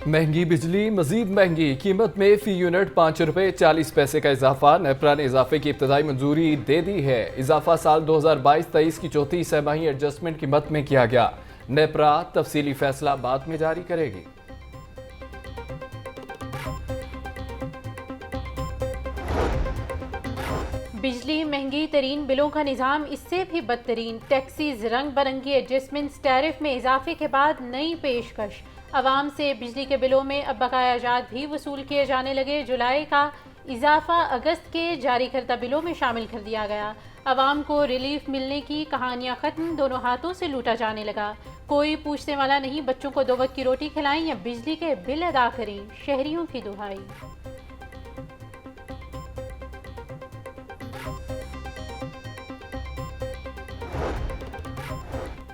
महंगी बिजली मजीद महंगी, कीमत में फी यूनिट 5 रुपये 40 पैसे का इजाफा। नेपरा ने इजाफे की इब्तदाई मंजूरी दे दी है। इजाफा साल 2022-23 की चौथी सहमाही एडजस्टमेंट की मद में किया गया। नेपरा तफसीली फैसला बाद में जारी करेगी। बिजली महंगी तरीन बिलों का निज़ाम इससे भी बदतरीन। टैक्सीज रंग बरंगी एडजस्टमेंट्स टैरिफ में इजाफे के बाद नई पेशकश। आवाम से बिजली के बिलों में अब बकाया जात भी वसूल किए जाने लगे। जुलाई का इजाफा अगस्त के जारी करदा बिलों में शामिल कर दिया गया। आवाम को रिलीफ मिलने की कहानियां खत्म, दोनों हाथों से लूटा जाने लगा। कोई पूछने वाला नहीं, बच्चों को 2 वक्त की रोटी खिलाएं या बिजली के बिल अदा करें, शहरियों की दुहाई।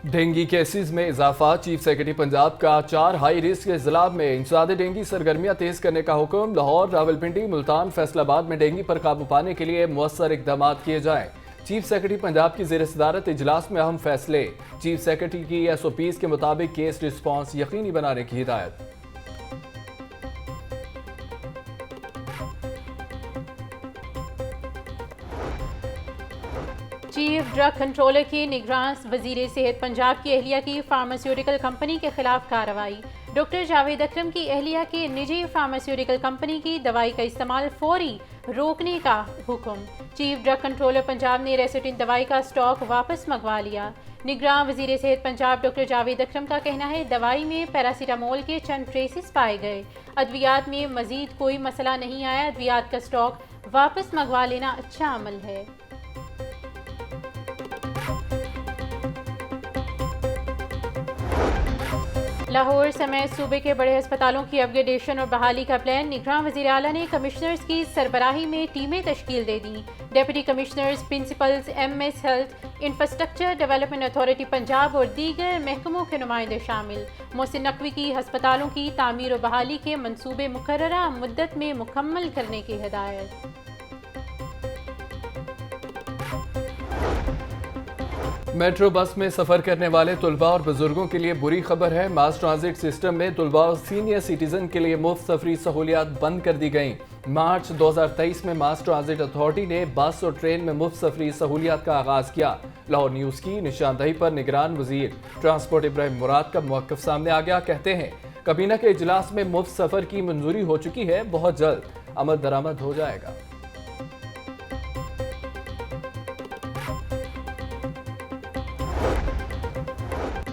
डेंगी केसेस में इजाफा। चीफ सेक्रेटरी पंजाब का 4 हाई रिस्क अजला में इंसदाद डेंगी सरगर्मियां तेज करने का हुक्म। लाहौर, रावलपिंडी, मुल्तान, फैसलाबाद में डेंगी पर काबू पाने के लिए मुअस्सर इकदाम किए जाएं। चीफ सेक्रेटरी पंजाब की ज़ेर सदारत इजलास में अहम फैसले। चीफ सेक्रेटरी की SOPs के मुताबिक केस रिस्पॉन्स यकीनी बनाने की हिदायत। चीफ ड्रग कंट्रोलर की निगरान वजीर सेहत पंजाब की अहलिया की फार्मास्यूटिकल कंपनी के खिलाफ कार्रवाई। डॉक्टर जावेद अकरम की अहलिया की निजी फार्मास्यूटिकल कंपनी की दवाई का इस्तेमाल फौरी रोकने का हुक्म। चीफ ड्रग कंट्रोलर पंजाब ने रेसिटिन दवाई का स्टॉक वापस मंगवा लिया। निगरान वजीर सेहत पंजाब डॉक्टर जावेद अकरम का कहना है दवाई में पैरासीटामोल के चंद ट्रेसिस पाए गए। अद्वियात में मजीद कोई मसला नहीं आया। अद्वियात का स्टॉक वापस मंगवा लेना अच्छा अमल है। लाहौर समेत सूबे के बड़े अस्पतालों की अपग्रेडेशन और बहाली का प्लान। निगरान वज़ीर आला ने कमिश्नर्स की सरबराही में टीमें तश्कील दे दी। Deputy commissioners, principals, MS health, infrastructure development authority Punjab और दीगर महकमों के नुमाइंदे शामिल। मोहसिन नकवी की अस्पतालों की तामीर और बहाली के मनसूबे मुकर्ररा मुद्दत में मुकम्मल करने की हिदायत। मेट्रो बस में सफ़र करने वाले तुलबा और बुजुर्गों के लिए बुरी खबर है। मास ट्रांजिट सिस्टम में तुलबा और सीनियर सिटीजन के लिए मुफ्त सफरी सहूलियात बंद कर दी गई। मार्च 2023 में मास ट्रांजिट अथॉरिटी ने बस और ट्रेन में मुफ्त सफरी सहूलियात का आगाज किया। लाहौर न्यूज़ की निशानदही पर निगरान वजीर ट्रांसपोर्ट इब्राहिम मुराद का मौक़िफ़ सामने आ गया। कहते हैं कबीना के इजलास में मुफ्त सफ़र की मंजूरी हो चुकी है, बहुत जल्द अमल दरामद हो जाएगा।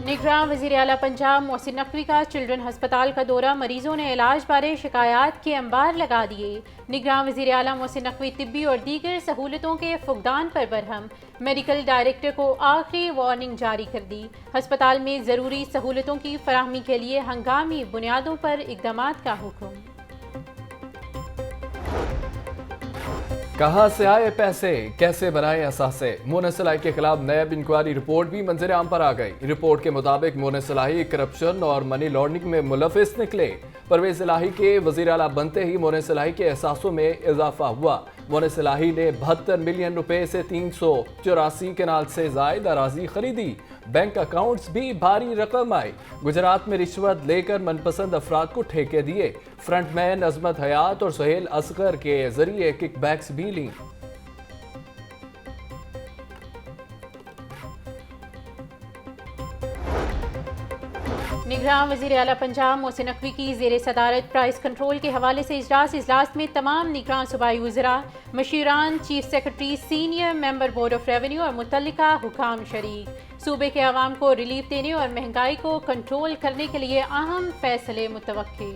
निगरान वज़ीर आला पंजाब मोहसिन नकवी का चिल्ड्रन हस्पताल का दौरा। मरीजों ने इलाज बारे शिकायत के अंबार लगा दिए। निगरान वज़ीर आला मोहसिन नकवी तिब्बी और दीगर सहूलतों के फुकदान पर बरहम। मेडिकल डायरेक्टर को आखिरी वार्निंग जारी कर दी। हस्पताल में ज़रूरी सहूलतों की फराहमी के लिए हंगामी बुनियादों पर इक़दामात का हुक्म। कहां से आए पैसे, कैसे बनाए असासे। मोना सलाही के खिलाफ नैब इंक्वायरी रिपोर्ट भी मंजर आम पर आ गई। रिपोर्ट के मुताबिक मोना सलाही करप्शन और मनी लॉन्ड्रिंग में मुलविस निकले। परवेज इलाही के वजीर आला बनते ही मोना सलाही के एहसासों में इजाफा हुआ। मोना सलाही ने 72 मिलियन रुपए से 384 कनाल से जायद अराजी खरीदी। बैंक अकाउंट्स भी भारी रकम आई। गुजरात में रिश्वत लेकर मनपसंद अफराद को ठेके दिए। फ्रंटमैन अजमत हयात और सुहेल असगर के जरिए किकबैक्स भी ली। निगरान वज़ीर आला पंजाब मोहसिन नकवी की ज़ेर सदारत प्राइस कंट्रोल के हवाले से इजलास में तमाम निगरान सूबाई वज़रा, मशीरान, chief secretary, senior member board of revenue और मुतल्लिका हुकाम शरीक। सूबे के अवाम को रिलीफ देने और महंगाई को कंट्रोल करने के लिए अहम फैसले मुतवक्की।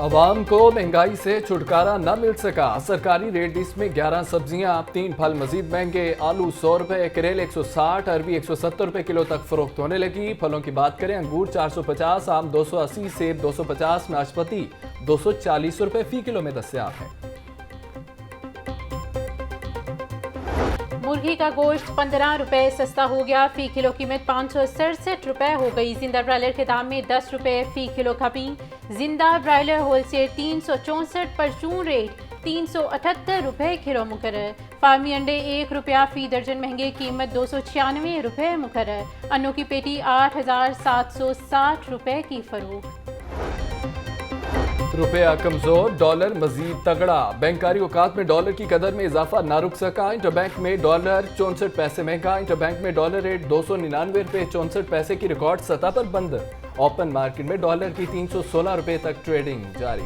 अवाम को महंगाई से छुटकारा न मिल सका। सरकारी रेट लिस्ट में 11 सब्जियां, 3 फल मजीद महंगे। आलू 100 रुपए, करेले 160, अरबी 170 रुपए किलो तक फरोख्त होने लगी। फलों की बात करें, अंगूर 450, आम 280, सेब 250, नाशपाती 240 रुपए फी किलो में दस्तयाब है। मुर्गी का गोश्त 15 रुपए सस्ता हो गया। फी किलो कीमत 567 रुपए हो गई। जिंदा ब्रायलर के दाम में 10 रुपए फी किलो कमी। जिंदा ब्रायलर होलसेल 364 परचून रेट 378 रुपये किलो मुकर्रर। फार्मी अंडे ₹1 फी दर्जन महंगे, कीमत 296 रुपये मुकर्रर। अन्नों की पेटी 8,760 रुपये की फरोख्त। रुपया कमजोर, डॉलर मजीद तगड़ा। बैंकारी औकात में डॉलर की कदर में इजाफा ना रुक सका। इंटरबैंक में डॉलर 64 पैसे महंगा। इंटरबैंक में डॉलर रेट 299 रुपये 64 पैसे की रिकॉर्ड सतह पर बंद। ओपन मार्केट में डॉलर की 316 रुपये तक ट्रेडिंग जारी।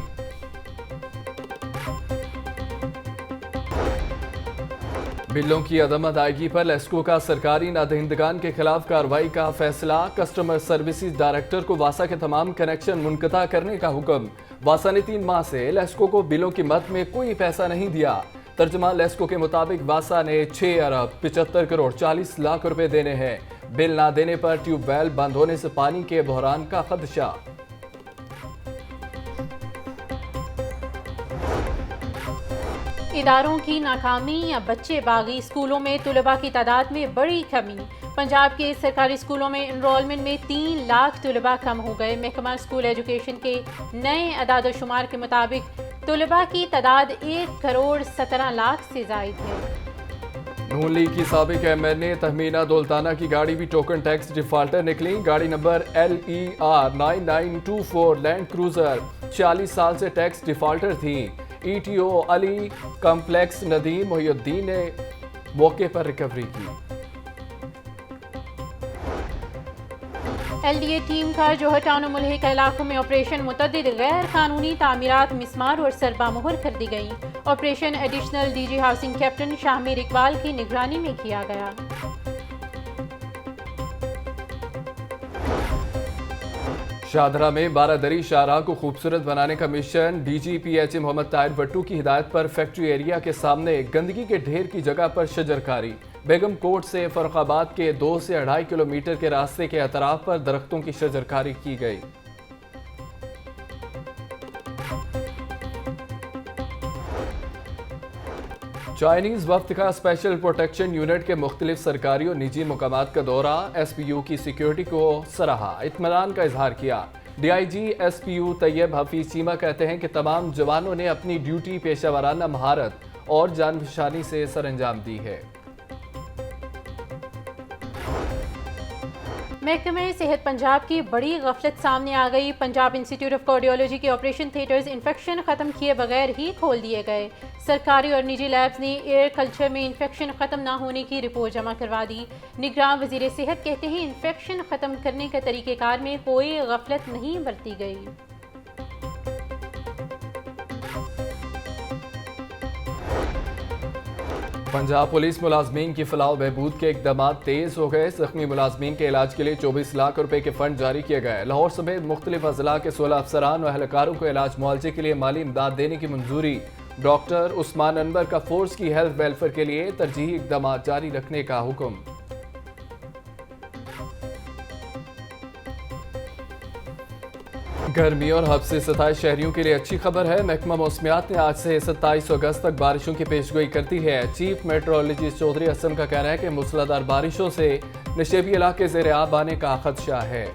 बिलों की अदम अदायगी पर लेस्को का सरकारी नादहिंदगान के खिलाफ कार्रवाई का फैसला। कस्टमर सर्विसेज डायरेक्टर को वासा के तमाम कनेक्शन मुनक़ता करने का हुक्म। वासा ने 3 माह से लेस्को को बिलों की मद में कोई पैसा नहीं दिया। तर्जमा लेस्को के मुताबिक वासा ने 6 अरब 75 करोड़ 40 लाख रुपए देने हैं। बिल ना देने पर ट्यूबवेल बंद होने से पानी के बहरान का खदशा। इदारों की नाकामी या बच्चे बागी, स्कूलों में तुलबा की तादाद में बड़ी कमी। पंजाब के सरकारी स्कूलों में इनरोलमेंट में 3 लाख तुलबा कम हो गए। महकमा स्कूल एजुकेशन के नए अदाद-ओ-शुमार के मुताबिक तुलबा की तादाद 1 करोड़ 17 लाख से जायद है। नून लीग की साबिक एमएलए तहमीना दौलताना की गाड़ी भी टोकन टैक्स डिफाल्टर निकली। गाड़ी नंबर LER 9924 लैंड क्रूजर 40 साल से टैक्स डिफाल्टर थी। ETO अली कम्प्लेक्स नदीम मोहिउद्दीन ने मौके पर रिकवरी की। LDA टीम का जोहर टाउन और मुल्हिका इलाकों में ऑपरेशन मुतअद्दिद गैर कानूनी तामीरात, मिसमार और सरबा मुहर कर दी गई। Operation additional DG housing captain Shahmir Iqbal की निगरानी में किया गया। शाहदरा में बारादरी शाहराह को खूबसूरत बनाने का mission. DG PH Mohammad Tahir Bhattu की हिदायत पर फैक्ट्री एरिया के सामने गंदगी के ढेर की जगह पर शजरकारी। बेगम कोट से फर्रुखाबाद के 2 से 2.5 किलोमीटर के रास्ते के अतराफ पर दरख्तों की शजरकारी की गई। चाइनीज वफ्द का स्पेशल प्रोटेक्शन यूनिट के मुख्तलिफ सरकारी और निजी मकामात का दौरा। SPU की सिक्योरिटी को सराहा, इत्मीनान का इजहार किया। DIG SPU तैयब हफीज चीमा कहते हैं कि तमाम जवानों ने अपनी ड्यूटी पेशा वाराना महारत और जानफशानी से सरअंजाम दी है। महकमे सेहत पंजाब की बड़ी गफलत सामने आ गई। पंजाब इंस्टीट्यूट ऑफ कार्डियोलॉजी के ऑपरेशन थिएटर्स इन्फेक्शन खत्म किए बगैर ही खोल दिए गए। सरकारी और निजी लैब्स ने एयर कल्चर में इन्फेक्शन खत्म ना होने की रिपोर्ट जमा करवा दी। निगरान वजीर सेहत कहते हैं इन्फेक्शन खत्म करने के तरीक़ेकार में कोई गफलत नहीं बरती गई। पंजाब पुलिस मुलाजमीन की फलाह बहबूद के इकदाम तेज हो गए। जख्मी मुलाजमीन के इलाज के लिए 24 लाख रुपए के फंड जारी किए गए। लाहौर समेत मुख्तलिफ अजला के 16 अफसरान और एहलकारों को इलाज मुआवजे के लिए माली इमदाद देने की मंजूरी। डॉक्टर उस्मान अनवर का फोर्स की हेल्थ वेलफेयर के लिए तरजीही इकदाम जारी रखने का हुक्म। गर्मी और हब से सताए शहरियों के लिए अच्छी खबर है। महकमा मौसमियात ने आज से 27 अगस्त तक बारिशों की पेशगोई करती है। चीफ मेट्रोलॉजिस्ट चौधरी असम का कहना है कि मूसलाधार बारिशों से नशेबी इलाके ज़ेर आब आने का खदशा है।